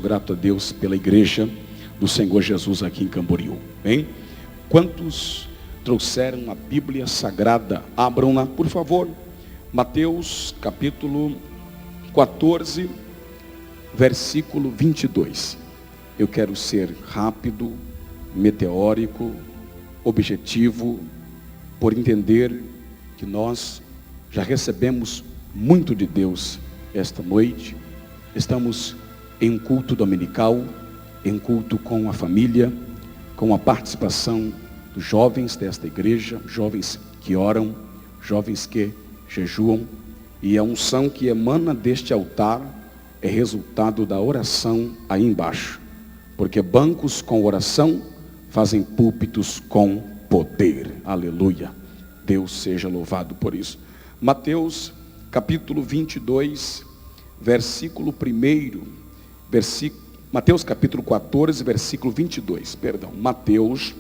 Grato a Deus pela igreja do Senhor Jesus aqui em Camboriú. Bem? Quantos trouxeram a Bíblia Sagrada? Abram-na, por favor. Mateus capítulo 14, versículo 22. Eu quero ser rápido, meteórico, objetivo, por entender que nós já recebemos muito de Deus esta noite. Estamos em um culto dominical, em um culto com a família, com a participação dos jovens desta igreja, jovens que oram, jovens que jejuam, e a unção que emana deste altar é resultado da oração aí embaixo, porque bancos com oração fazem púlpitos com poder. Aleluia, Deus seja louvado por isso. Mateus capítulo 22, versículo 1, Mateus capítulo 14, versículo 22, Mateus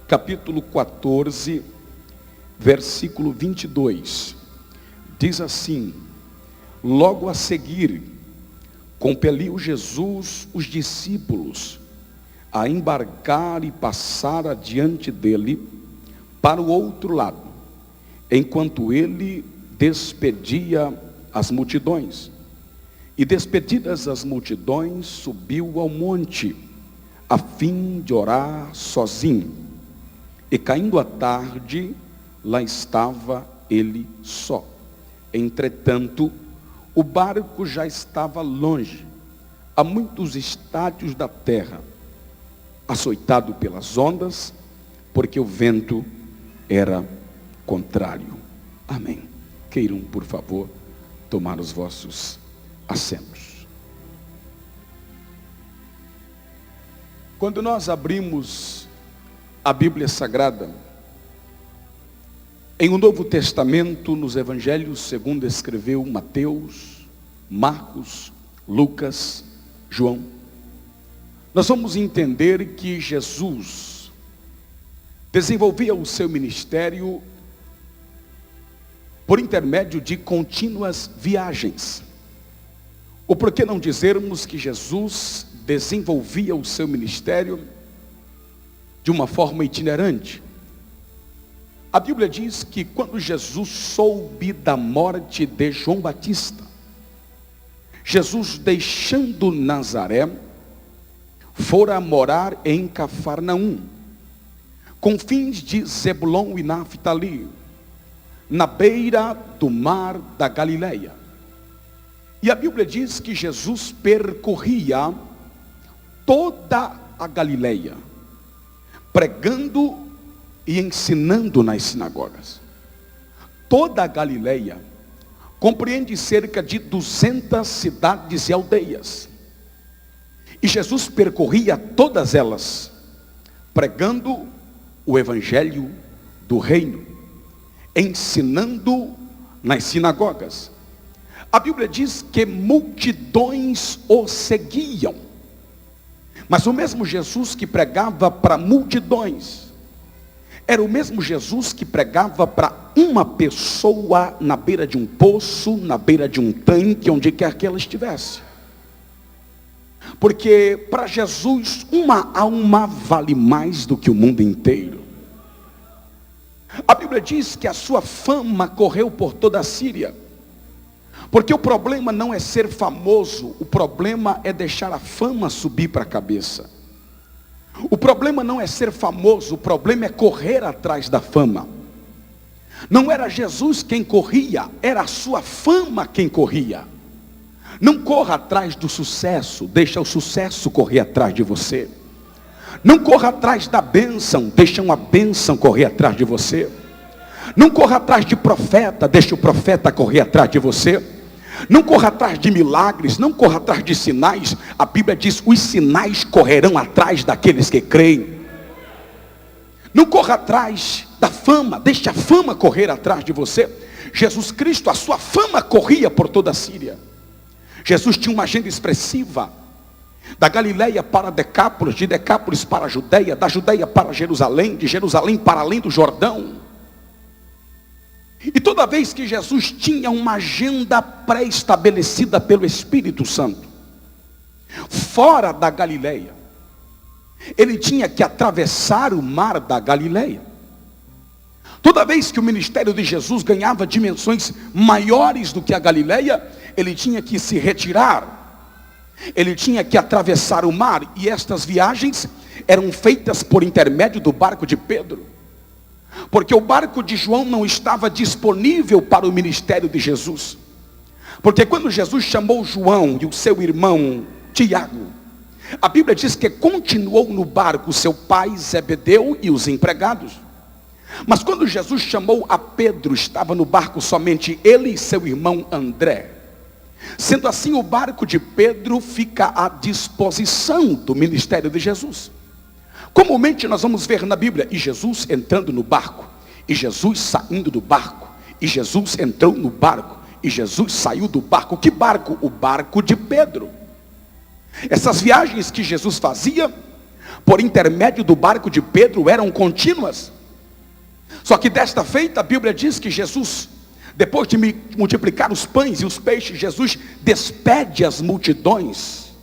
capítulo 14, versículo 22, diz assim: logo a seguir, compeliu Jesus os discípulos a embarcar e passar adiante dele para o outro lado, enquanto ele despedia as multidões. E despedidas as multidões, subiu ao monte, a fim de orar sozinho. E caindo a tarde, lá estava ele só. Entretanto, o barco já estava longe, a muitos estádios da terra, açoitado pelas ondas, porque o vento era contrário. Amém. Queiram, por favor, tomar os vossos assentos. Quando nós abrimos a Bíblia Sagrada, em o Novo Testamento, nos Evangelhos, segundo escreveu Mateus, Marcos, Lucas, João, nós vamos entender que Jesus desenvolvia o seu ministério por intermédio de contínuas viagens. Ou por que não dizermos que Jesus desenvolvia o seu ministério de uma forma itinerante? A Bíblia diz que quando Jesus soube da morte de João Batista, Jesus, deixando Nazaré, fora morar em Cafarnaum, confins de Zebulon e Naftali, na beira do mar da Galileia. E a Bíblia diz que Jesus percorria toda a Galileia, pregando e ensinando nas sinagogas. Toda a Galileia compreende cerca de 200 cidades e aldeias. E Jesus percorria todas elas, pregando o evangelho do reino, ensinando nas sinagogas. A Bíblia diz que multidões o seguiam. Mas o mesmo Jesus que pregava para multidões, era o mesmo Jesus que pregava para uma pessoa na beira de um poço, na beira de um tanque, onde quer que ela estivesse. Porque para Jesus, uma alma vale mais do que o mundo inteiro. A Bíblia diz que a sua fama correu por toda a Síria. Porque o problema não é ser famoso, o problema é deixar a fama subir para a cabeça. O problema não é ser famoso, o problema é correr atrás da fama. Não era Jesus quem corria, era a sua fama quem corria. Não corra atrás do sucesso, deixa o sucesso correr atrás de você. Não corra atrás da bênção, deixa uma bênção correr atrás de você. Não corra atrás de profeta, deixa o profeta correr atrás de você. Não corra atrás de milagres, não corra atrás de sinais. A Bíblia diz: os sinais correrão atrás daqueles que creem. Não corra atrás da fama, deixe a fama correr atrás de você. Jesus Cristo, a sua fama corria por toda a Síria. Jesus tinha uma agenda expressiva. Da Galileia para Decápolis, de Decápolis para a Judeia, da Judeia para Jerusalém, de Jerusalém para além do Jordão. E toda vez que Jesus tinha uma agenda pré-estabelecida pelo Espírito Santo, fora da Galileia. Ele tinha que atravessar o mar da Galileia. Toda vez que o ministério de Jesus ganhava dimensões maiores do que a Galileia, ele tinha que se retirar. Ele tinha que atravessar o mar. E estas viagens eram feitas por intermédio do barco de Pedro. Porque o barco de João não estava disponível para o ministério de Jesus. Porque quando Jesus chamou João e o seu irmão Tiago, a Bíblia diz que continuou no barco seu pai Zebedeu e os empregados. Mas quando Jesus chamou a Pedro, estava no barco somente ele e seu irmão André. Sendo assim, o barco de Pedro fica à disposição do ministério de Jesus. Comumente nós vamos ver na Bíblia, e Jesus entrando no barco, e Jesus saindo do barco, e Jesus entrou no barco, e Jesus saiu do barco. Que barco? O barco de Pedro. Essas viagens que Jesus fazia, por intermédio do barco de Pedro, eram contínuas. Só que desta feita, a Bíblia diz que Jesus, depois de multiplicar os pães e os peixes, Jesus despede as multidões.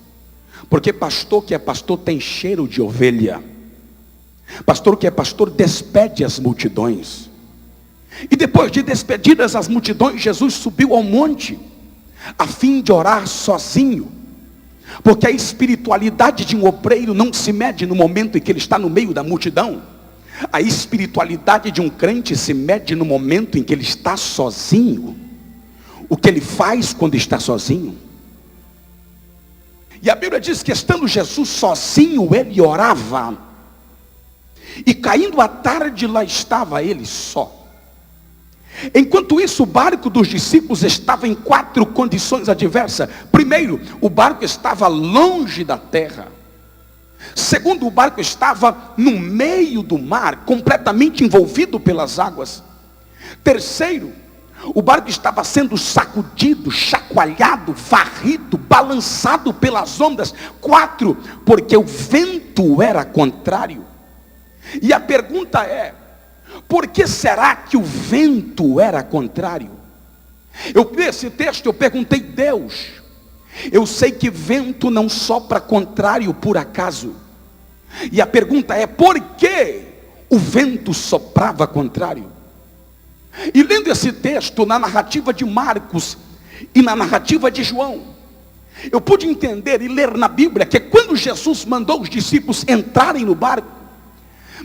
Porque pastor que é pastor tem cheiro de ovelha. Pastor que é pastor despede as multidões. E depois de despedidas as multidões, Jesus subiu ao monte, a fim de orar sozinho. Porque a espiritualidade de um obreiro não se mede no momento em que ele está no meio da multidão. A espiritualidade de um crente se mede no momento em que ele está sozinho. O que ele faz quando está sozinho. E a Bíblia diz que estando Jesus sozinho, ele orava. E caindo a tarde, lá estava ele só. Enquanto isso, o barco dos discípulos estava em 4 condições adversas. Primeiro, o barco estava longe da terra. Segundo, o barco estava no meio do mar, completamente envolvido pelas águas. Terceiro, o barco estava sendo sacudido, chacoalhado, varrido, balançado pelas ondas. 4, porque o vento era contrário. E a pergunta é, por que será que o vento era contrário? Eu li esse texto, eu perguntei, Deus, eu sei que vento não sopra contrário por acaso. E a pergunta é, por que o vento soprava contrário? E lendo esse texto na narrativa de Marcos e na narrativa de João, eu pude entender e ler na Bíblia que quando Jesus mandou os discípulos entrarem no barco,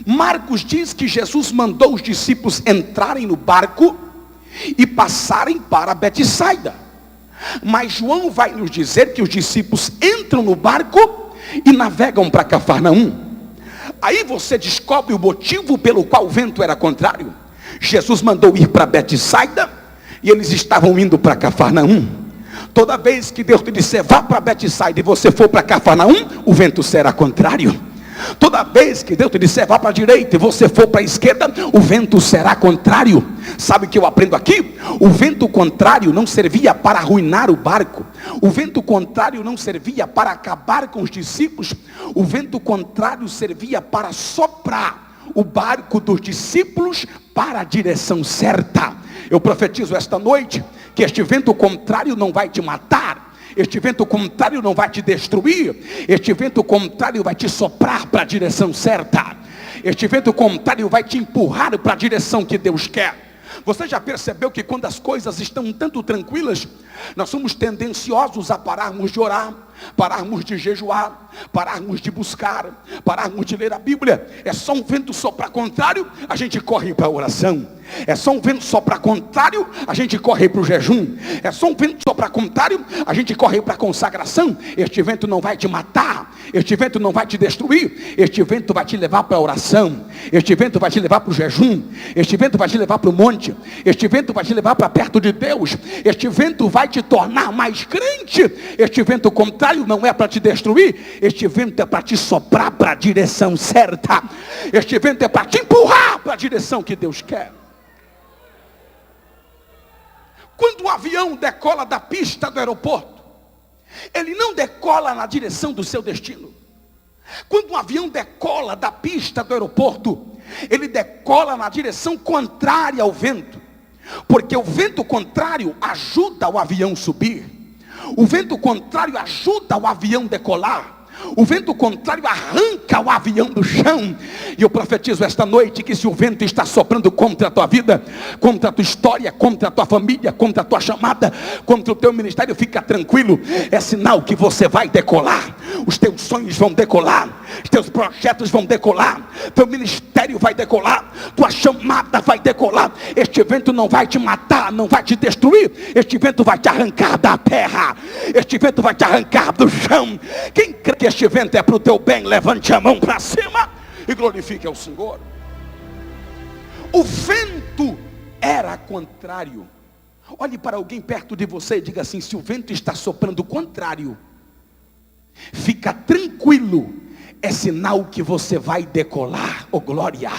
Marcos diz que Jesus mandou os discípulos entrarem no barco e passarem para Betsaida. Mas João vai nos dizer que os discípulos entram no barco e navegam para Cafarnaum. Aí você descobre o motivo pelo qual o vento era contrário. Jesus mandou ir para Betsaida e eles estavam indo para Cafarnaum. Toda vez que Deus te disser vá para Betsaida e você for para Cafarnaum, o vento será contrário. Toda vez que Deus te disser vá para a direita e você for para a esquerda, o vento será contrário. Sabe o que eu aprendo aqui? O vento contrário não servia para arruinar o barco. O vento contrário não servia para acabar com os discípulos. O vento contrário servia para soprar o barco dos discípulos para a direção certa. Eu profetizo esta noite que este vento contrário não vai te matar. Este vento contrário não vai te destruir. Este vento contrário vai te soprar para a direção certa. Este vento contrário vai te empurrar para a direção que Deus quer. Você já percebeu que quando as coisas estão um tanto tranquilas, nós somos tendenciosos a pararmos de orar, pararmos de jejuar, pararmos de buscar, pararmos de ler a Bíblia? É só um vento soprar contrário, a gente corre para a oração. É só um vento soprar contrário, a gente corre para o jejum. É só um vento soprar contrário, a gente corre para a consagração. Este vento não vai te matar, este vento não vai te destruir. Este vento vai te levar para a oração. Este vento vai te levar para o jejum. Este vento vai te levar para o monte. Este vento vai te levar para perto de Deus. Este vento vai te tornar mais crente. Este vento contrário não é para te destruir. Este vento é para te soprar para a direção certa. Este vento é para te empurrar para a direção que Deus quer. Quando o avião decola da pista do aeroporto, ele não decola na direção do seu destino. Quando um avião decola da pista do aeroporto, ele decola na direção contrária ao vento. Porque o vento contrário ajuda o avião a subir. O vento contrário ajuda o avião a decolar. O vento contrário arranca o avião do chão. E eu profetizo esta noite que se o vento está soprando contra a tua vida, contra a tua história, contra a tua família, contra a tua chamada, contra o teu ministério, fica tranquilo. É sinal que você vai decolar. Os teus sonhos vão decolar. Os teus projetos vão decolar. Teu ministério vai decolar. Tua chamada vai decolar. Este vento não vai te matar, não vai te destruir. Este vento vai te arrancar da terra. Este vento vai te arrancar do chão. Quem crê que este vento é para o teu bem, levante a mão para cima e glorifique ao Senhor. O vento era contrário. Olhe para alguém perto de você e diga assim: se o vento está soprando contrário, fica tranquilo, é sinal que você vai decolar. Oh glória!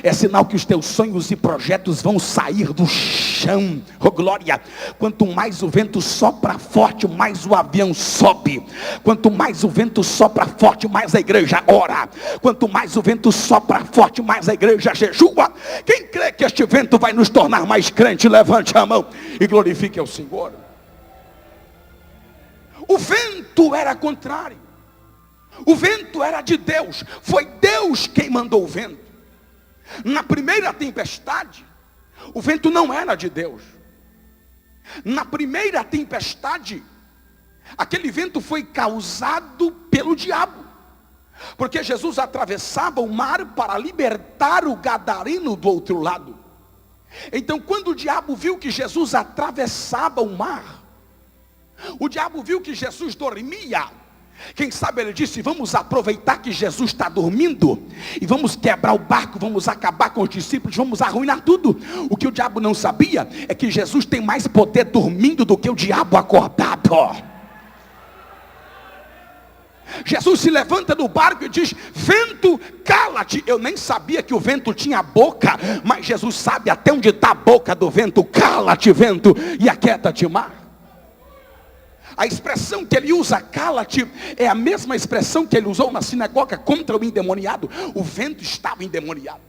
É sinal que os teus sonhos e projetos vão sair do chão. Oh glória! Quanto mais o vento sopra forte, mais o avião sobe. Quanto mais o vento sopra forte, mais a igreja ora. Quanto mais o vento sopra forte, mais a igreja jejua. Quem crê que este vento vai nos tornar mais crente, levante a mão e glorifique ao Senhor. O vento era contrário. O vento era de Deus. Foi Deus quem mandou o vento. Na primeira tempestade, o vento não era de Deus. Na primeira tempestade, aquele vento foi causado pelo diabo. Porque Jesus atravessava o mar para libertar o gadareno do outro lado. Então quando o diabo viu que Jesus atravessava o mar, o diabo viu que Jesus dormia. Quem sabe ele disse: vamos aproveitar que Jesus está dormindo e vamos quebrar o barco, vamos acabar com os discípulos, vamos arruinar tudo. O que o diabo não sabia é que Jesus tem mais poder dormindo do que o diabo acordado. Jesus se levanta do barco e diz: vento, cala-te. Eu nem sabia que o vento tinha boca, mas Jesus sabe até onde está a boca do vento. Cala-te, vento, e aquieta-te, mar. A expressão que ele usa, cala-te, é a mesma expressão que ele usou na sinagoga contra o endemoniado. O vento estava endemoniado.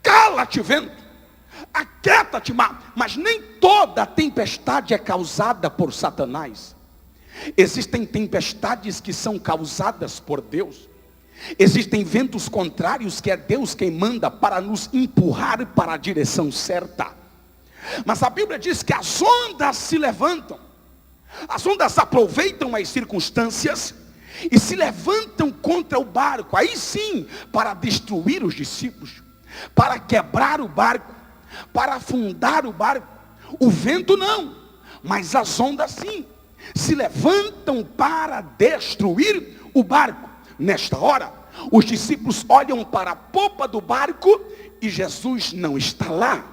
Cala-te, vento, aquieta-te, mar. Mas nem toda tempestade é causada por Satanás. Existem tempestades que são causadas por Deus. Existem ventos contrários que é Deus quem manda para nos empurrar para a direção certa. Mas a Bíblia diz que as ondas se levantam. As ondas aproveitam as circunstâncias e se levantam contra o barco. Aí sim, para destruir os discípulos, para quebrar o barco, para afundar o barco. O vento não, mas as ondas sim, se levantam para destruir o barco. Nesta hora, os discípulos olham para a popa do barco e Jesus não está lá.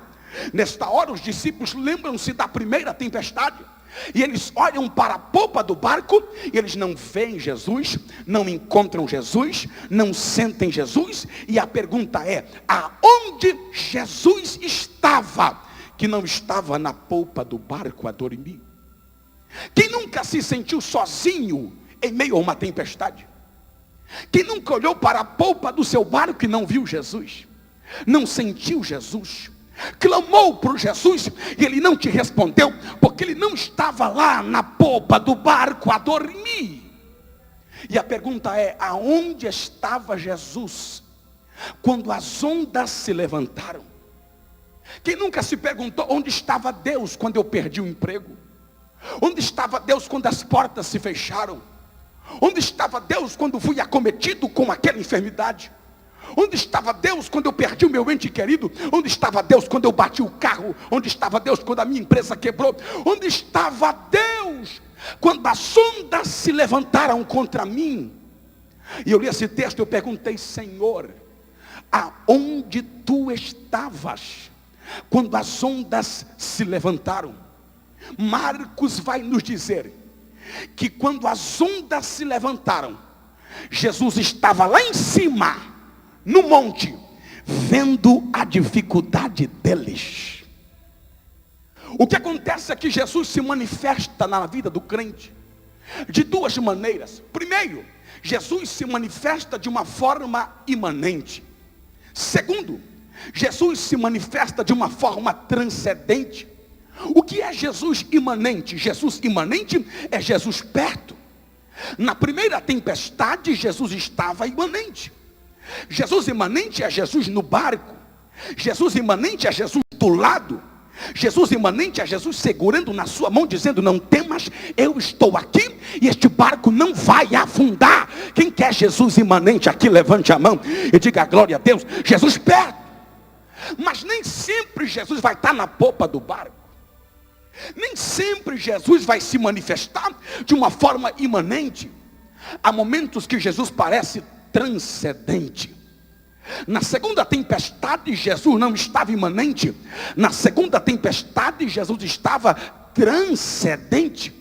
Nesta hora, os discípulos lembram-se da primeira tempestade. E eles olham para a popa do barco e eles não veem Jesus, não encontram Jesus, não sentem Jesus. E a pergunta é: aonde Jesus estava, que não estava na popa do barco a dormir? Quem nunca se sentiu sozinho em meio a uma tempestade? Quem nunca olhou para a popa do seu barco e não viu Jesus? Não sentiu Jesus? Clamou por Jesus e ele não te respondeu, porque ele não estava lá na popa do barco a dormir. E a pergunta é: aonde estava Jesus quando as ondas se levantaram? Quem nunca se perguntou: onde estava Deus quando eu perdi o emprego? Onde estava Deus quando as portas se fecharam? Onde estava Deus quando fui acometido com aquela enfermidade? Onde estava Deus quando eu perdi o meu ente querido? Onde estava Deus quando eu bati o carro? Onde estava Deus quando a minha empresa quebrou? Onde estava Deus quando as ondas se levantaram contra mim? E eu li esse texto e eu perguntei: Senhor, aonde tu estavas quando as ondas se levantaram? Marcos vai nos dizer que quando as ondas se levantaram, Jesus estava lá em cima, no monte, vendo a dificuldade deles. O que acontece é que Jesus se manifesta na vida do crente de duas maneiras. Primeiro, Jesus se manifesta de uma forma imanente. Segundo, Jesus se manifesta de uma forma transcendente. O que é Jesus imanente? Jesus imanente é Jesus perto. Na primeira tempestade, Jesus estava imanente. Jesus imanente é Jesus no barco. Jesus imanente é Jesus do lado. Jesus imanente é Jesus segurando na sua mão, dizendo: não temas, eu estou aqui e este barco não vai afundar. Quem quer Jesus imanente aqui, levante a mão e diga glória a Deus. Jesus perto. Mas nem sempre Jesus vai estar na popa do barco. Nem sempre Jesus vai se manifestar de uma forma imanente. Há momentos que Jesus parece transcendente. Na segunda tempestade, Jesus não estava imanente. Na segunda tempestade, Jesus estava transcendente.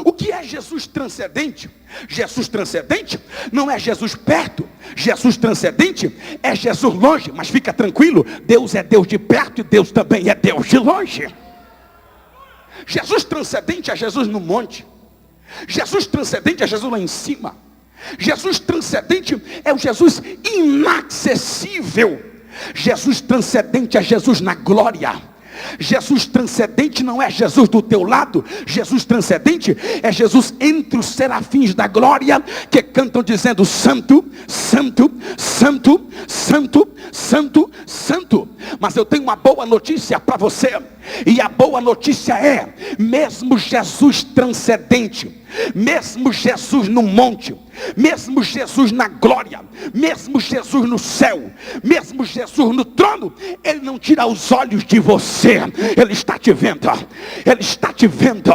O que é Jesus transcendente? Jesus transcendente não é Jesus perto. Jesus transcendente é Jesus longe. Mas fica tranquilo, Deus é Deus de perto e Deus também é Deus de longe. Jesus transcendente é Jesus no monte. Jesus transcendente é Jesus lá em cima. Jesus transcendente é o Jesus inacessível. Jesus transcendente é Jesus na glória. Jesus transcendente não é Jesus do teu lado. Jesus transcendente é Jesus entre os serafins da glória, que cantam dizendo: santo, santo, santo, santo, santo, santo. Mas eu tenho uma boa notícia para você. E a boa notícia é: mesmo Jesus transcendente, mesmo Jesus no monte, mesmo Jesus na glória, mesmo Jesus no céu, mesmo Jesus no trono, Ele não tira os olhos de você. Ele está te vendo, Ele está te vendo,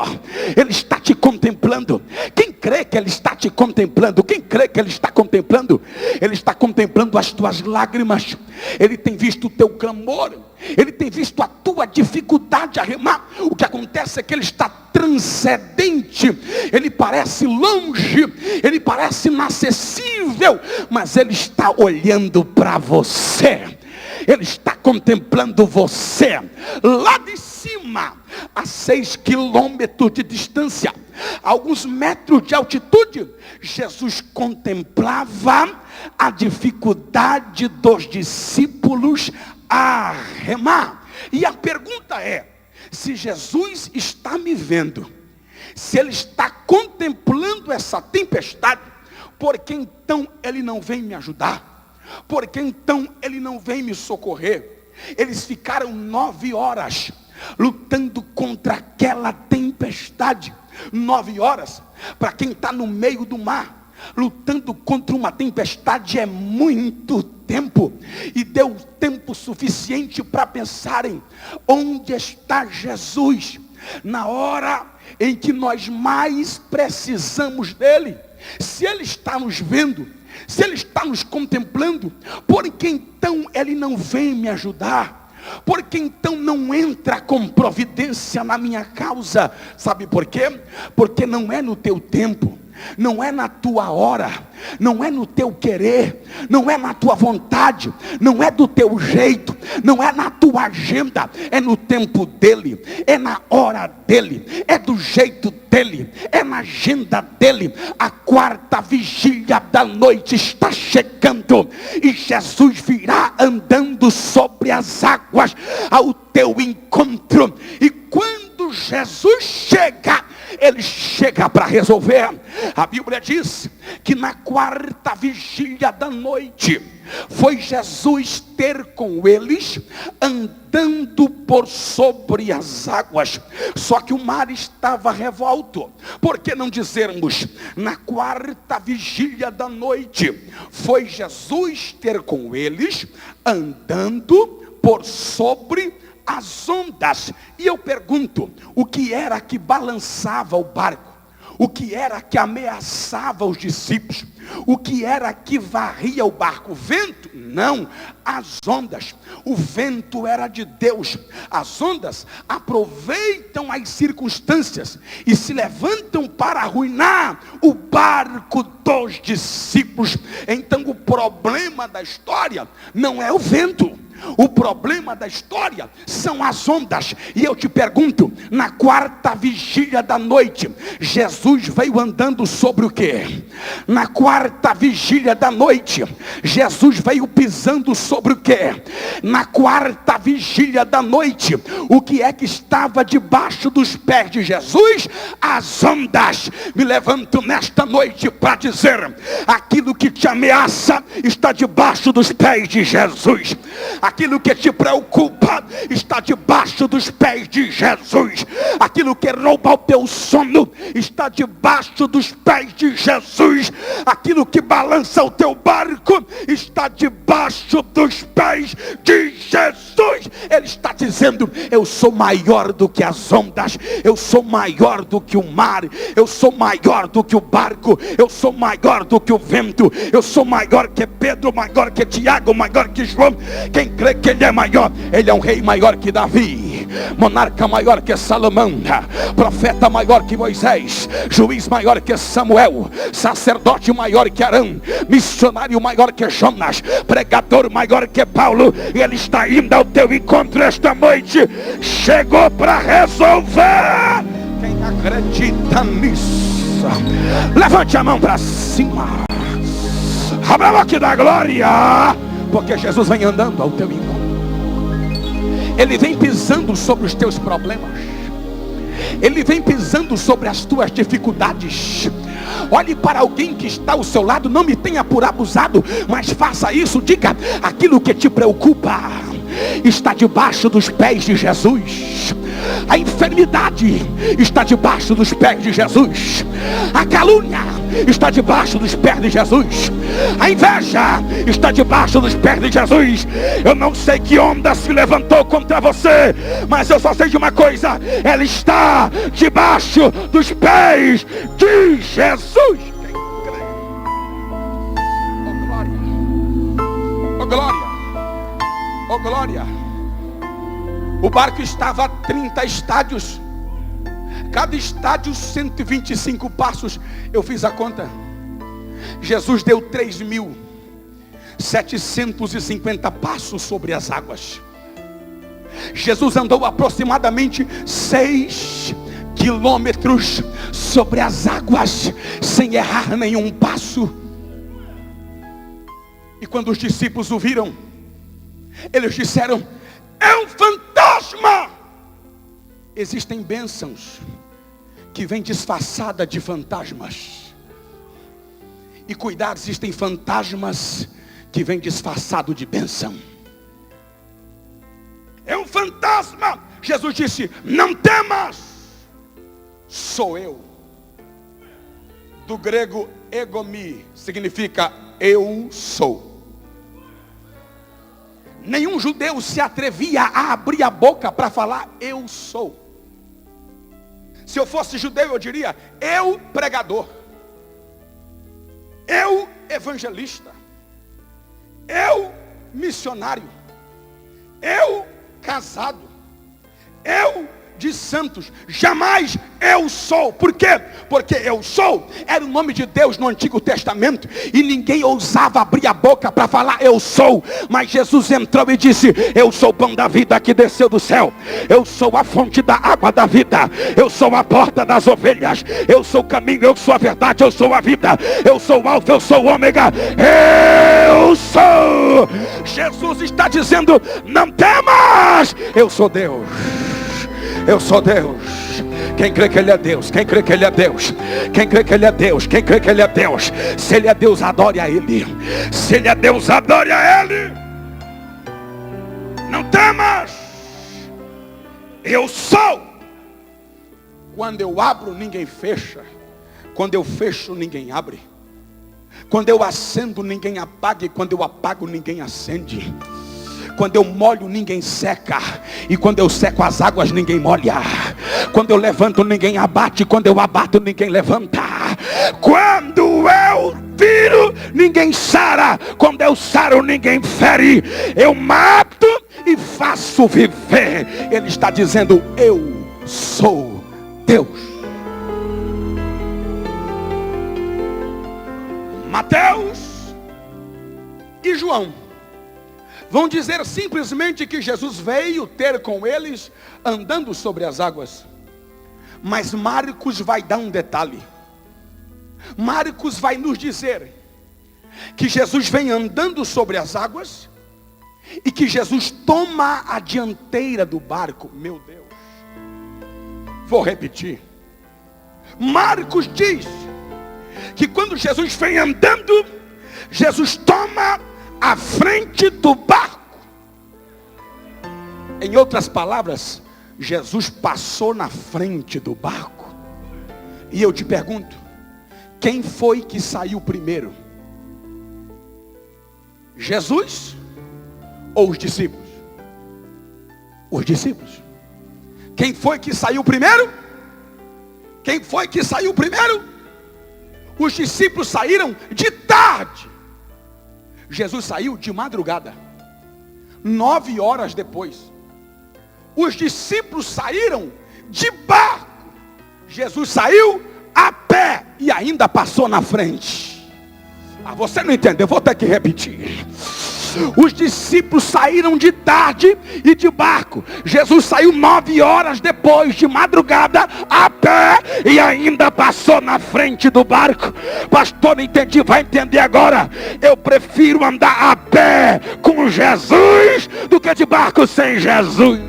Ele está te contemplando. Quem crê que Ele está te contemplando? Quem crê que Ele está contemplando? Ele está contemplando as tuas lágrimas. Ele tem visto o teu clamor. Ele tem visto a tua dificuldade a remar. O que acontece é que Ele está transcendente. Ele parece longe, Ele parece inacessível, mas Ele está olhando para você. Ele está contemplando você lá de cima, a 6 quilômetros de distância, a alguns metros de altitude. Jesus contemplava a dificuldade dos discípulos a remar. E a pergunta é: se Jesus está me vendo, se Ele está contemplando essa tempestade, por que então Ele não vem me ajudar? Por que então Ele não vem me socorrer? Eles ficaram 9 horas lutando contra aquela tempestade. 9 horas, para quem está no meio do mar, lutando contra uma tempestade é muito tempo. E deu tempo suficiente para pensarem: onde está Jesus na hora em que nós mais precisamos dele? Se Ele está nos vendo, se Ele está nos contemplando, por que então Ele não vem me ajudar? Por que então não entra com providência na minha causa? Sabe por quê? Porque não é no teu tempo, não é na tua hora, não é no teu querer, não é na tua vontade, não é do teu jeito, não é na tua agenda, é no tempo dele, é na hora dele, é do jeito dele, é na agenda dele. A 4ª vigília da noite está chegando e Jesus virá andando sobre as águas ao teu encontro. E quando Jesus chega, Ele chega para resolver. A Bíblia diz que na 4ª vigília da noite foi Jesus ter com eles, andando por sobre as águas. Só que o mar estava revolto. Por que não dizermos: na 4ª vigília da noite foi Jesus ter com eles, andando por sobre as ondas? E eu pergunto: o que era que balançava o barco? O que era que ameaçava os discípulos? O que era que varria o barco? O vento? Não, as ondas. O vento era de Deus. As ondas aproveitam as circunstâncias e se levantam para arruinar o barco dos discípulos. Então o problema da história não é o vento. O problema da história são as ondas. E eu te pergunto, na quarta vigília da noite, Jesus veio andando sobre o quê? Na quarta vigília da noite, Jesus veio pisando sobre o quê? Na quarta vigília da noite, o que é que estava debaixo dos pés de Jesus? As ondas. Me levanto nesta noite para dizer, aquilo que te ameaça está debaixo dos pés de Jesus. Aquilo que te preocupa está debaixo dos pés de Jesus. Aquilo que rouba o teu sono está debaixo dos pés de Jesus. Aquilo que balança o teu barco está debaixo dos pés de Jesus. Ele está dizendo, eu sou maior do que as ondas, eu sou maior do que o mar, eu sou maior do que o barco, eu sou maior do que o vento, eu sou maior que Pedro, maior que Tiago, maior que João. Quem crê que ele é maior, ele é um rei maior que Davi, monarca maior que Salomão, profeta maior que Moisés, juiz maior que Samuel, sacerdote maior que Arão, missionário maior que Jonas, pregador maior que Paulo. E ele está indo ao teu encontro esta noite. Chegou para resolver. Quem acredita nisso, levante a mão para cima, abra a boca da glória, porque Jesus vem andando ao teu encontro. Ele vem pisando sobre os teus problemas. Ele vem pisando sobre as tuas dificuldades. Olhe para alguém que está ao seu lado. Não me tenha por abusado, mas faça isso. Diga, aquilo que te preocupa está debaixo dos pés de Jesus. A enfermidade está debaixo dos pés de Jesus. A calúnia está debaixo dos pés de Jesus. A inveja está debaixo dos pés de Jesus. Eu não sei que onda se levantou contra você, mas eu só sei de uma coisa: ela está debaixo dos pés de Jesus. Quem crê? Oh glória, oh glória, oh glória. O barco estava a 30 estádios. Cada estádio 125 passos. Eu fiz a conta. Jesus deu 3.750 passos sobre as águas. Jesus andou aproximadamente 6 quilômetros sobre as águas, sem errar nenhum passo. E quando os discípulos o viram, eles disseram: é um fantasma. Existem bênçãos que vêm disfarçadas de fantasmas. E cuidado, existem fantasmas que vêm disfarçados de bênção. É um fantasma. Jesus disse: não temas, sou eu. Do grego egomi significa eu sou. Nenhum judeu se atrevia a abrir a boca para falar eu sou. Se eu fosse judeu, eu diria eu pregador, eu evangelista, eu missionário, eu casado, eu de santos. Jamais eu sou. Por quê? Porque eu sou era o nome de Deus no Antigo Testamento, e ninguém ousava abrir a boca para falar eu sou. Mas Jesus entrou e disse: eu sou o pão da vida que desceu do céu, eu sou a fonte da água da vida, eu sou a porta das ovelhas, eu sou o caminho, eu sou a verdade, eu sou a vida, eu sou o alfa, eu sou o ômega, eu sou. Jesus está dizendo: não temas, eu sou Deus. Eu sou Deus. Quem crê que Ele é Deus? Quem crê que Ele é Deus? Quem crê que Ele é Deus? Quem crê que Ele é Deus? Se Ele é Deus, adore a Ele. Se Ele é Deus, adore a Ele. Não temas. Eu sou. Quando eu abro, ninguém fecha. Quando eu fecho, ninguém abre. Quando eu acendo, ninguém apaga. E quando eu apago, ninguém acende. Quando eu molho, ninguém seca. E quando eu seco as águas, ninguém molha. Quando eu levanto, ninguém abate. Quando eu abato, ninguém levanta. Quando eu viro, ninguém sara. Quando eu saro, ninguém fere. Eu mato e faço viver. Ele está dizendo: eu sou Deus. Mateus e João Vão dizer simplesmente que Jesus veio ter com eles andando sobre as águas. Mas Marcos vai dar um detalhe. Marcos vai nos dizer que Jesus vem andando sobre as águas e que Jesus toma a dianteira do barco. Meu Deus. Vou repetir. Marcos diz que quando Jesus vem andando, Jesus toma a frente do barco. Em outras palavras, Jesus passou na frente do barco. E eu te pergunto, quem foi que saiu primeiro? Jesus ou os discípulos? Os discípulos. Quem foi que saiu primeiro? Quem foi que saiu primeiro? Os discípulos saíram de tarde. Jesus saiu de madrugada, 9 horas depois. Os discípulos saíram de barco. Jesus saiu a pé e ainda passou na frente. Você não entendeu, vou ter que repetir. Os discípulos saíram de tarde e de barco. Jesus saiu 9 horas depois, de madrugada, a pé, e ainda passou na frente do barco. Pastor, não entendi, vai entender agora. Eu prefiro andar a pé com Jesus do que de barco sem Jesus.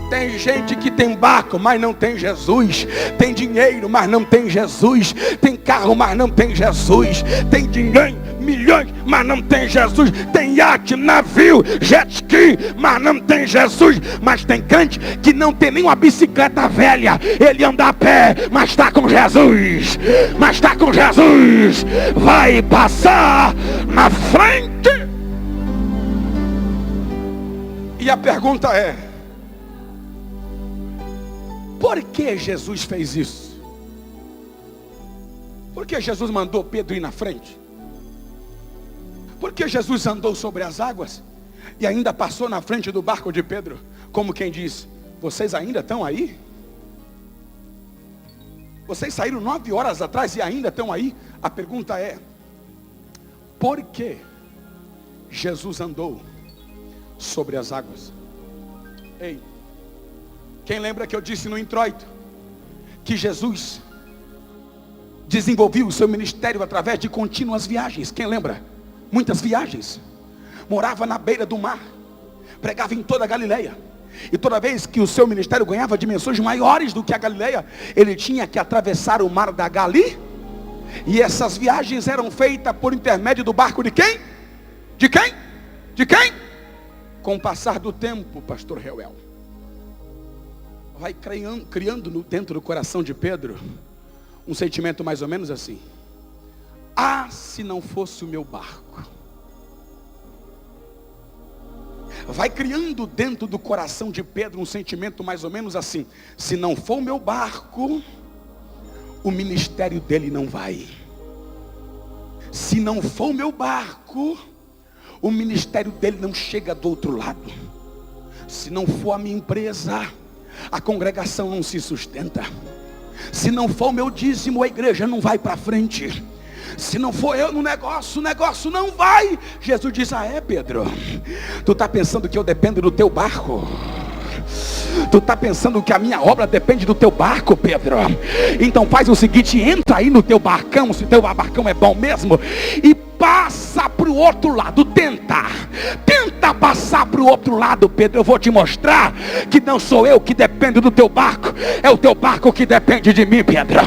Tem gente que tem barco, mas não tem Jesus. Tem dinheiro, mas não tem Jesus. Tem carro, mas não tem Jesus. Tem dinheiro, milhões, mas não tem Jesus. Tem iate, navio, jet ski, mas não tem Jesus. Mas tem crente que não tem nem uma bicicleta velha. Ele anda a pé, mas está com Jesus. Mas está com Jesus. Vai passar na frente. E a pergunta é: por que Jesus fez isso? Por que Jesus mandou Pedro ir na frente? Por que Jesus andou sobre as águas e ainda passou na frente do barco de Pedro? Como quem diz: vocês ainda estão aí? Vocês saíram 9 horas atrás e ainda estão aí? A pergunta é: por que Jesus andou sobre as águas? Ei, quem lembra que eu disse no introito que Jesus desenvolveu o seu ministério através de contínuas viagens? Quem lembra? Muitas viagens. Morava na beira do mar, pregava em toda a Galileia. E toda vez que o seu ministério ganhava dimensões maiores do que a Galileia, ele tinha que atravessar o mar da Gali. E essas viagens eram feitas por intermédio do barco de quem? De quem? De quem? Com o passar do tempo, pastor Reuel, vai criando dentro do coração de Pedro um sentimento mais ou menos assim: ah, se não fosse o meu barco. Vai criando dentro do coração de Pedro um sentimento mais ou menos assim: se não for o meu barco, o ministério dele não vai. Se não for o meu barco, o ministério dele não chega do outro lado. Se não for a minha empresa, a congregação não se sustenta. Se não for o meu dízimo, a igreja não vai para frente. Se não for eu no negócio, o negócio não vai. Jesus diz: ah é, Pedro? Tu está pensando que eu dependo do teu barco? Tu está pensando que a minha obra depende do teu barco, Pedro? Então faz o seguinte: entra aí no teu barcão, se teu barcão é bom mesmo, e passa para o outro lado. Tenta passar para o outro lado, Pedro. Eu vou te mostrar que não sou eu que dependo do teu barco, é o teu barco que depende de mim, Pedro.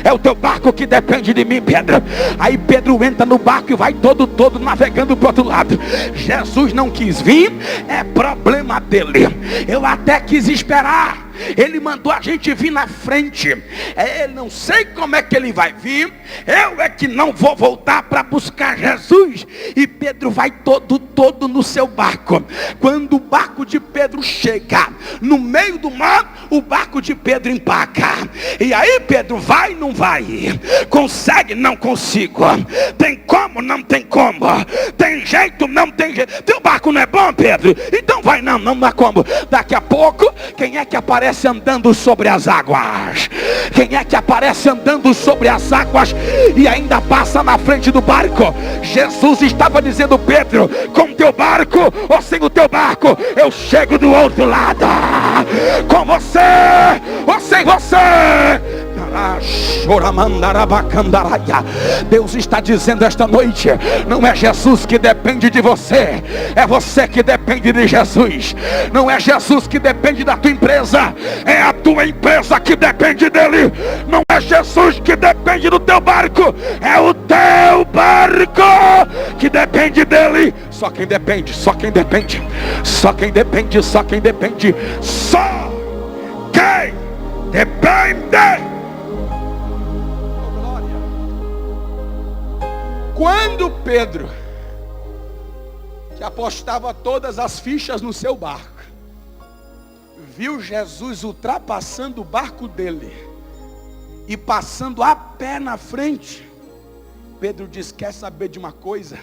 É o teu barco que depende de mim, Pedro. Aí Pedro entra no barco e vai todo navegando para o outro lado. Jesus não quis vir, é problema dele. Eu até quis esperar. Ele mandou a gente vir na frente. Eu não sei como é que ele vai vir. Eu é que não vou voltar para buscar Jesus. E Pedro vai todo no seu barco. Quando o barco de Pedro chega no meio do mar, o barco de Pedro empaca. E aí Pedro vai, não vai? Consegue, não consigo? Tem como, não tem como? Tem jeito, não tem jeito? Teu barco não é bom, Pedro? Então vai, não dá como. Daqui a pouco, quem é que aparece aparece andando sobre as águas? Quem é que aparece andando sobre as águas e ainda passa na frente do barco? Jesus estava dizendo: Pedro, com teu barco ou sem o teu barco, eu chego do outro lado. Com você ou sem você. Deus está dizendo esta noite: não é Jesus que depende de você, é você que depende de Jesus. Não é Jesus que depende da tua empresa, é a tua empresa que depende dele. Não é Jesus que depende do teu barco, é o teu barco que depende dele. Só quem depende, só quem depende, só quem depende, só quem depende, só quem depende. Quando Pedro, que apostava todas as fichas no seu barco, viu Jesus ultrapassando o barco dele e passando a pé na frente, Pedro disse: quer saber de uma coisa?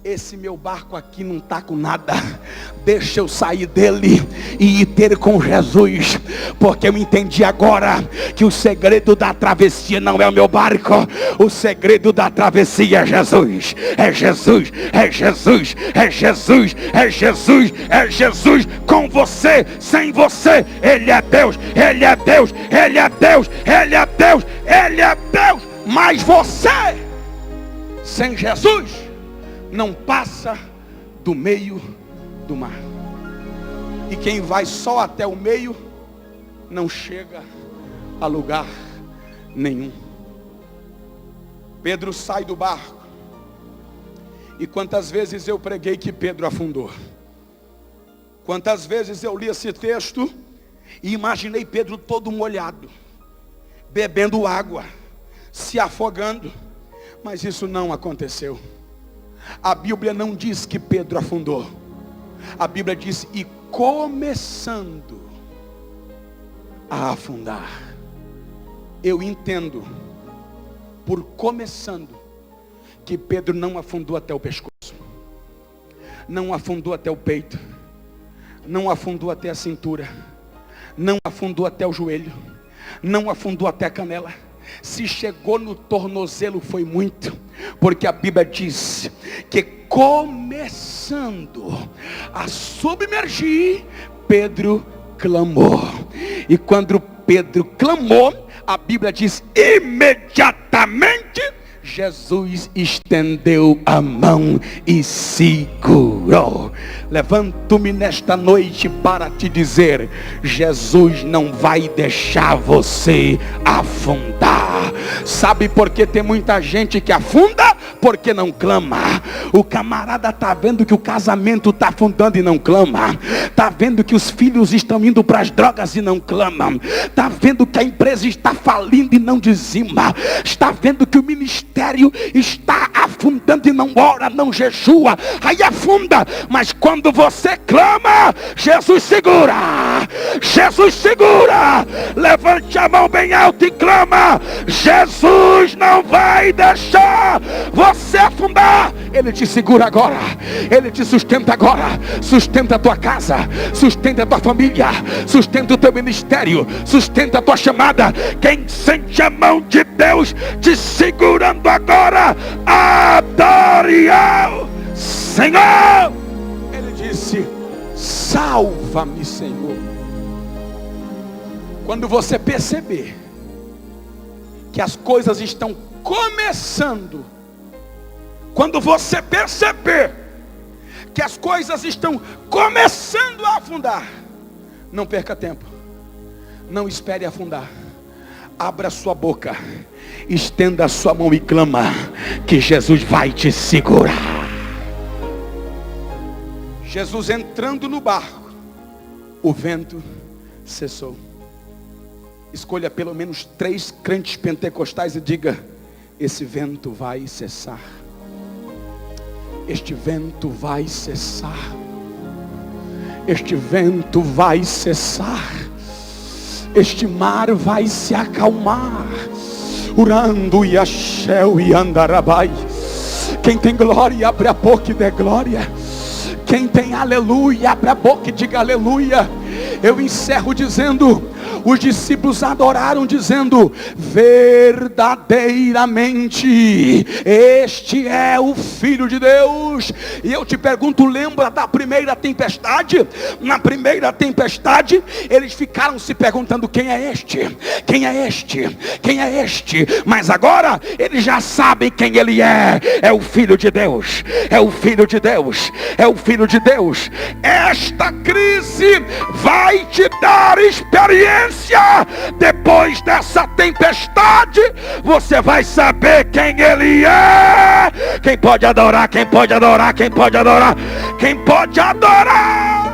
Esse meu barco aqui não está com nada. Deixa eu sair dele e ir ter com Jesus, porque eu entendi agora que o segredo da travessia não é o meu barco. O segredo da travessia é Jesus. É Jesus, é Jesus, é Jesus, é Jesus, é Jesus. Com você, sem você, Ele é Deus, Ele é Deus, Ele é Deus, Ele é Deus, Ele é Deus. Mas você, sem Jesus, não passa do meio do mar. E quem vai só até o meio não chega a lugar nenhum. Pedro sai do barco. E quantas vezes eu preguei que Pedro afundou? Quantas vezes eu li esse texto e imaginei Pedro todo molhado, bebendo água, se afogando. Mas isso não aconteceu. A Bíblia não diz que Pedro afundou. A Bíblia diz: e começando a afundar. Eu entendo, por começando, que Pedro não afundou até o pescoço, não afundou até o peito, não afundou até a cintura, não afundou até o joelho, não afundou até a canela. Se chegou no tornozelo foi muito, porque a Bíblia diz que começando a submergir, Pedro clamou. E quando Pedro clamou, a Bíblia diz: imediatamente Jesus estendeu a mão e segurou. Levanto-me nesta noite para te dizer: Jesus não vai deixar você afundar. Sabe por que tem muita gente que afunda? Porque não clama. O camarada está vendo que o casamento está afundando e não clama. Está vendo que os filhos estão indo para as drogas e não clama. Está vendo que a empresa está falindo e não dizima. Está vendo que o ministério está afundando e não ora, não jejua. Aí afunda. Mas quando você clama, Jesus segura. Jesus segura. Levante a mão bem alta e clama. Jesus não vai deixar você afundar. Ele te segura agora. Ele te sustenta agora. Sustenta a tua casa, sustenta a tua família, sustenta o teu ministério, sustenta a tua chamada. Quem sente a mão de Deus te segurando agora, adore ao Senhor. Ele disse: salva-me, Senhor. Quando você perceber que as coisas estão começando, quando você perceber que as coisas estão começando a afundar, não perca tempo, não espere afundar. Abra sua boca, estenda a sua mão e clama, que Jesus vai te segurar. Jesus entrando no barco, o vento cessou. Escolha pelo menos 3 crentes pentecostais e diga: esse vento vai cessar. Este vento vai cessar. Este vento vai cessar. Este mar vai se acalmar. Urando e axéu e andarabai. Quem tem glória, abre a boca e dê glória. Quem tem aleluia, abre a boca e diga aleluia. Eu encerro dizendo: os discípulos adoraram dizendo: verdadeiramente este é o Filho de Deus. E eu te pergunto, lembra da primeira tempestade? Na primeira tempestade eles ficaram se perguntando: quem é este? Quem é este? Quem é este? Mas agora eles já sabem quem ele é. É o Filho de Deus. É o Filho de Deus. É o Filho de Deus. Esta crise vai te dar experiência. Depois dessa tempestade, você vai saber quem ele é. Quem pode adorar? Quem pode adorar? Quem pode adorar? Quem pode adorar?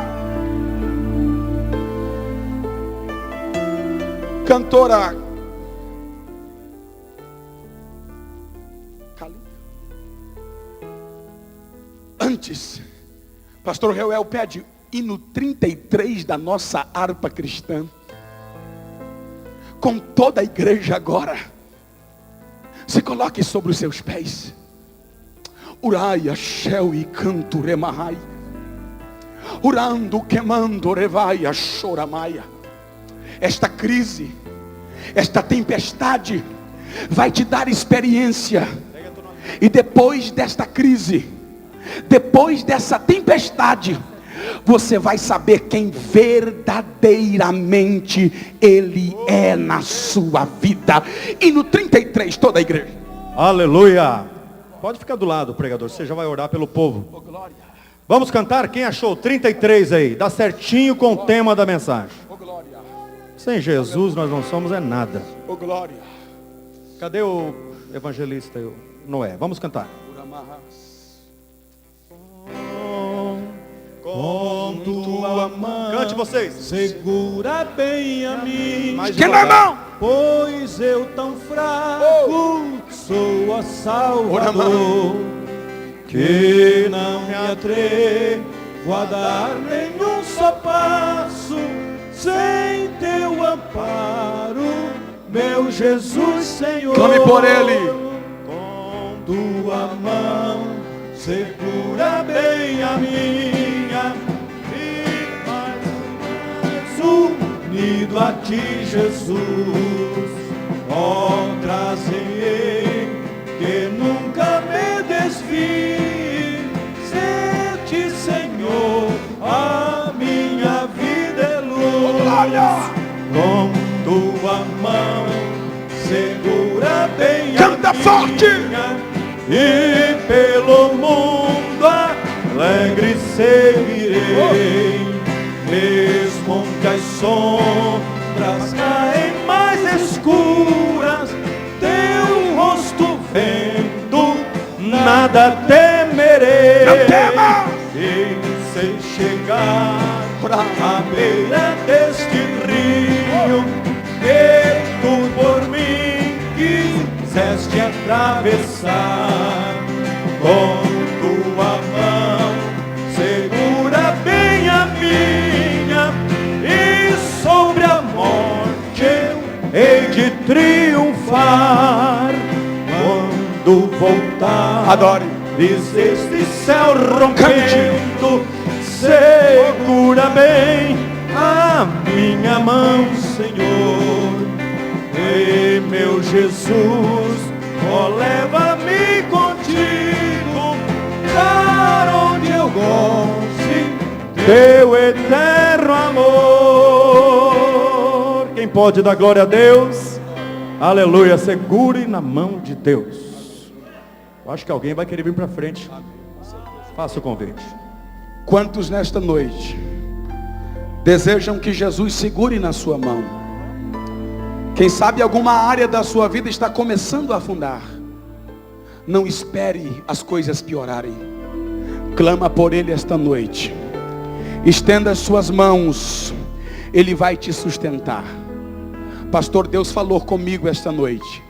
Cantora antes, pastor Reuel pede hino 33 da nossa harpa cristã, com toda a igreja agora. Se coloque sobre os seus pés. Uraia, Shel e canto remahai. Urando, queimando, revaia, choramaia. Esta crise, esta tempestade vai te dar experiência. E depois desta crise, depois dessa tempestade, você vai saber quem verdadeiramente ele é na sua vida. E no 33, toda a igreja. Aleluia. Pode ficar do lado, pregador, você já vai orar pelo povo. Oh, glória. Vamos cantar? Quem achou 33 aí? Dá certinho com o tema da mensagem. Oh, glória. Sem Jesus nós não somos é nada. Oh, glória. Cadê o evangelista, o Noé? Vamos cantar. Com tua mão, cante vocês. segura bem a mim. Mais Que na mão? Pois eu tão fraco sou a Salvador, que não me atrevo a dar nenhum só passo sem teu amparo, meu Jesus Senhor. Clame por ele. Com tua mão segura bem a minha, e mais unido a ti, Jesus. Ó, traze-me que nunca me desvie, ser-te, Senhor, a minha vida é luz. Com tua mão segura bem Canta a forte. minha, e pelo mundo alegre seguirei, mesmo que as sombras caem mais escuras, teu rosto vendo, nada temerei. Não tema. E sem chegar à beira deste rio, que tu por mim quiseste atravessar, com tua mão segura bem a minha, e sobre a morte eu hei de triunfar. Quando voltar, Adore. vis este céu rompendo, segura bem a minha mão, Senhor. Ei, meu Jesus, ó, leva-me contigo para onde eu goste teu eterno amor. Quem pode dar glória a Deus? Aleluia, segure na mão de Deus. Eu acho que alguém vai querer vir para frente. Faça o convite. Quantos nesta noite desejam que Jesus segure na sua mão? Quem sabe alguma área da sua vida está começando a afundar. Não espere as coisas piorarem. Clama por Ele esta noite. Estenda as suas mãos. Ele vai te sustentar. Pastor, Deus falou comigo esta noite.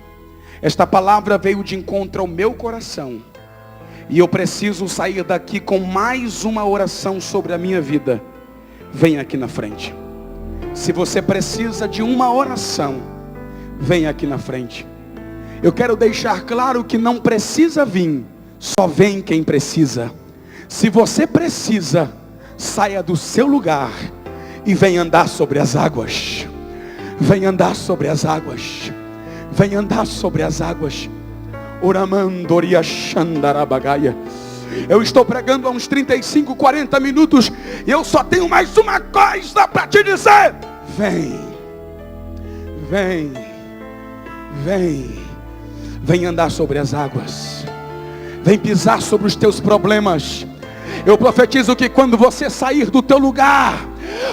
Esta palavra veio de encontro ao meu coração. E eu preciso sair daqui com mais uma oração sobre a minha vida. Venha aqui na frente. Se você precisa de uma oração, venha aqui na frente. Eu quero deixar claro que não precisa vir, só vem quem precisa. Se você precisa, saia do seu lugar e vem andar sobre as águas. Vem andar sobre as águas. Vem andar sobre as águas. Oramandoria Xandarabagaia. Eu estou pregando há uns 35, 40 minutos e eu só tenho mais uma coisa para te dizer. Vem. Vem. Vem. Vem andar sobre as águas. Vem pisar sobre os teus problemas. Eu profetizo que quando você sair do teu lugar,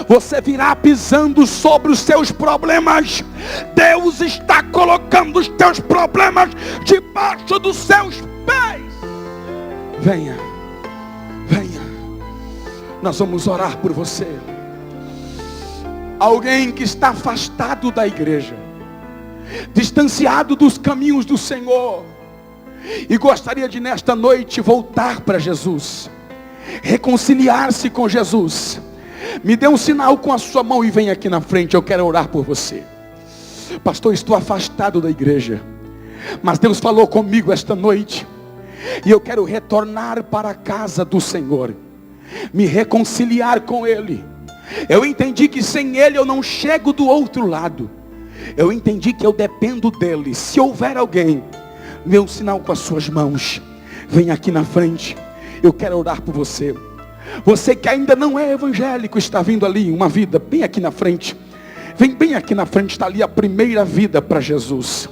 você virá pisando sobre os seus problemas. Deus está colocando os teus problemas debaixo dos seus pés. Venha, venha. Nós vamos orar por você. Alguém que está afastado da igreja, distanciado dos caminhos do Senhor, e gostaria de nesta noite voltar para Jesus, reconciliar-se com Jesus. Me dê um sinal com a sua mão e vem aqui na frente. Eu quero orar por você. Pastor, estou afastado da igreja, mas Deus falou comigo esta noite, e eu quero retornar para a casa do Senhor, me reconciliar com Ele. Eu entendi que sem Ele eu não chego do outro lado. Eu entendi que eu dependo dEle. Se houver alguém, dê um sinal com as suas mãos. Vem aqui na frente. Eu quero orar por você. Você que ainda não é evangélico, está vindo ali uma vida, bem aqui na frente. Vem bem aqui na frente, está ali a primeira vida para Jesus.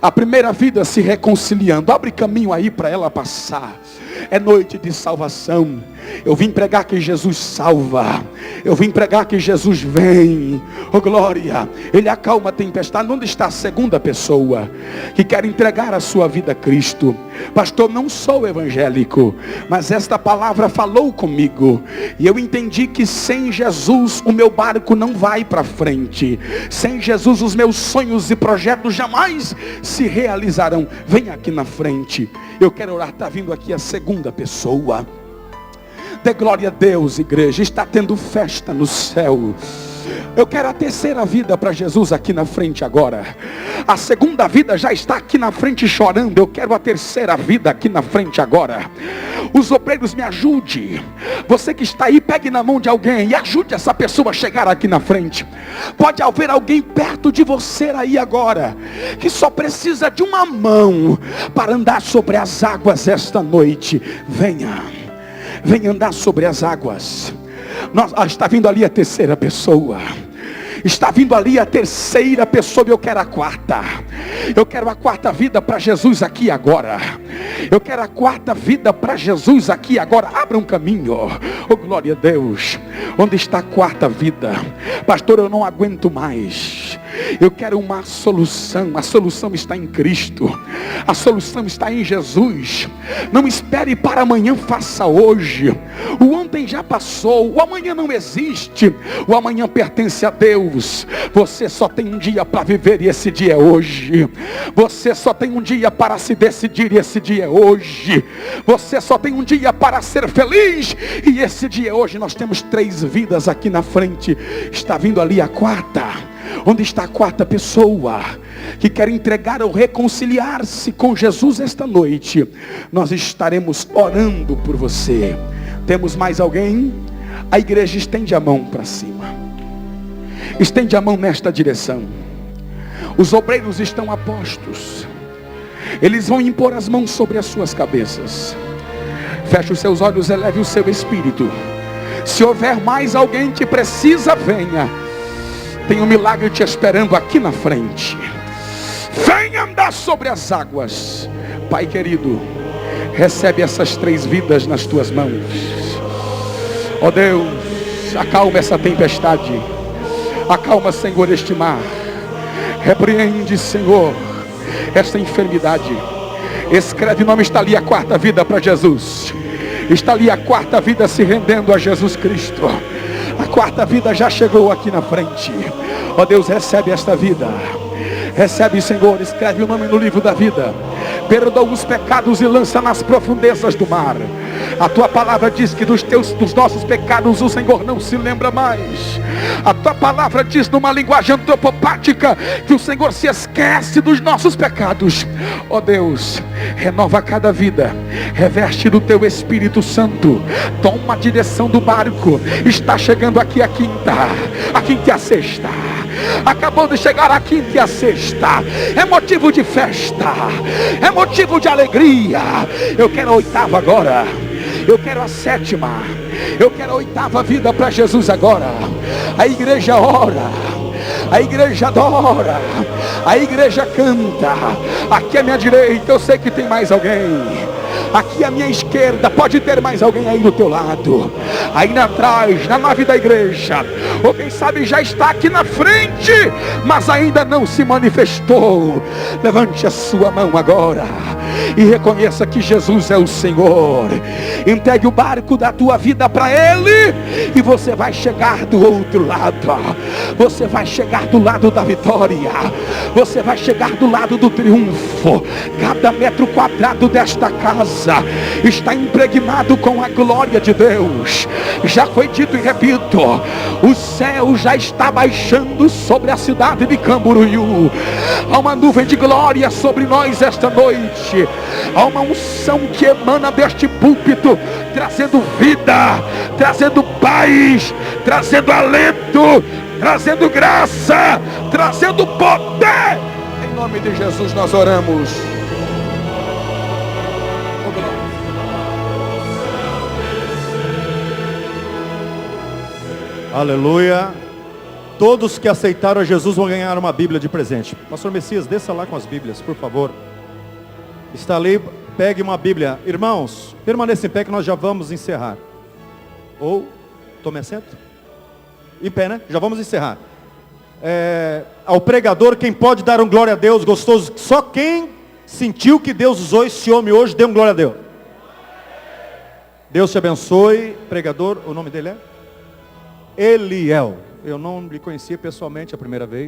A primeira vida se reconciliando. Abre caminho aí para ela passar. É noite de salvação. Eu vim pregar que Jesus salva. Eu vim pregar que Jesus vem. Oh glória. Ele acalma a tempestade. Onde está a segunda pessoa que quer entregar a sua vida a Cristo? Pastor, não sou evangélico, mas esta palavra falou comigo, e eu entendi que sem Jesus o meu barco não vai para frente. Sem Jesus os meus sonhos e projetos jamais se realizarão. Vem aqui na frente. Eu quero orar. Está vindo aqui a segunda pessoa. Dê glória a Deus, igreja. Está tendo festa no céu. Eu quero a terceira vida para Jesus aqui na frente agora. A segunda vida já está aqui na frente chorando. Eu quero a terceira vida aqui na frente agora. Os obreiros, me ajude. Você que está aí, pegue na mão de alguém e ajude essa pessoa a chegar aqui na frente. Pode haver alguém perto de você aí agora, que só precisa de uma mão para andar sobre as águas esta noite. Venha. Venha andar sobre as águas. Está vindo ali a terceira pessoa. Está vindo ali a terceira pessoa. Eu quero a quarta. Eu quero a quarta vida para Jesus aqui agora. Eu quero a quarta vida para Jesus aqui agora. Abra um caminho. Oh glória a Deus. Onde está a quarta vida? Pastor, eu não aguento mais. Eu quero uma solução. A solução está em Cristo. A solução está em Jesus. Não espere para amanhã, faça hoje. O ontem já passou. O amanhã não existe. O amanhã pertence a Deus. Você só tem um dia para viver e esse dia é hoje. Você só tem um dia para se decidir e esse dia é hoje. Você só tem um dia para ser feliz e esse dia é hoje. Nós temos 3 vidas aqui na frente. Está vindo ali a quarta. Onde está a quarta pessoa que quer entregar ou reconciliar-se com Jesus esta noite? Nós estaremos orando por você. Temos mais alguém? A igreja estende a mão para cima. Estende a mão nesta direção. Os obreiros estão a postos. Eles vão impor as mãos sobre as suas cabeças. Feche os seus olhos, eleve o seu espírito. Se houver mais alguém que precisa, venha. Tem um milagre te esperando aqui na frente. Venha andar sobre as águas. Pai querido, recebe essas 3 vidas nas tuas mãos. Ó Deus, acalma essa tempestade. Acalma, Senhor, este mar. Repreende, Senhor, esta enfermidade. Escreve o nome. Está ali a quarta vida para Jesus. Está ali a quarta vida se rendendo a Jesus Cristo. A quarta vida já chegou aqui na frente. Ó Deus, recebe esta vida. Recebe, Senhor, escreve o nome no livro da vida. perdoa os pecados e lança nas profundezas do mar. A tua palavra diz que dos nossos pecados o Senhor não se lembra mais. A tua palavra diz numa linguagem antropopática que o Senhor se esquece dos nossos pecados. Ó Deus, renova cada vida, reveste do teu Espírito Santo, toma a direção do barco. Está chegando aqui a quinta e a sexta. Acabou de chegar a quinta e a sexta. É motivo de festa, é motivo de alegria. Eu quero a oitava agora. Eu quero a sétima. Eu quero a oitava vida para Jesus agora. A igreja ora, a igreja adora, a igreja canta. Aqui à minha direita eu sei que tem mais alguém. Aqui à minha esquerda pode ter mais alguém aí do teu lado. Aí atrás, na nave da igreja. Ou quem sabe já está aqui na frente, mas ainda não se manifestou. Levante a sua mão agora e reconheça que Jesus é o Senhor. Entregue o barco da tua vida para Ele, e você vai chegar do outro lado. Você vai chegar do lado da vitória. Você vai chegar do lado do triunfo. Cada metro quadrado desta casa está impregnado com a glória de Deus. Já foi dito e repito, o céu já está baixando sobre a cidade de Camboriú. Há uma nuvem de glória sobre nós esta noite. Há uma unção que emana deste púlpito, trazendo vida, trazendo paz, trazendo alento, trazendo graça, trazendo poder. Em nome de Jesus nós oramos. Aleluia. Todos que aceitaram a Jesus vão ganhar uma Bíblia de presente. Pastor Messias, desça lá com as Bíblias, por favor. Está ali, pegue uma Bíblia. Irmãos, permaneça em pé que nós já vamos encerrar. Ou, tome assento. Em pé, né? Já vamos encerrar. Ao pregador, quem pode dar um glória a Deus gostoso? Só quem sentiu que Deus usou esse homem hoje, dê um glória a Deus. Deus te abençoe. Pregador, o nome dele é? Eliel. Eu não lhe conhecia pessoalmente a primeira vez.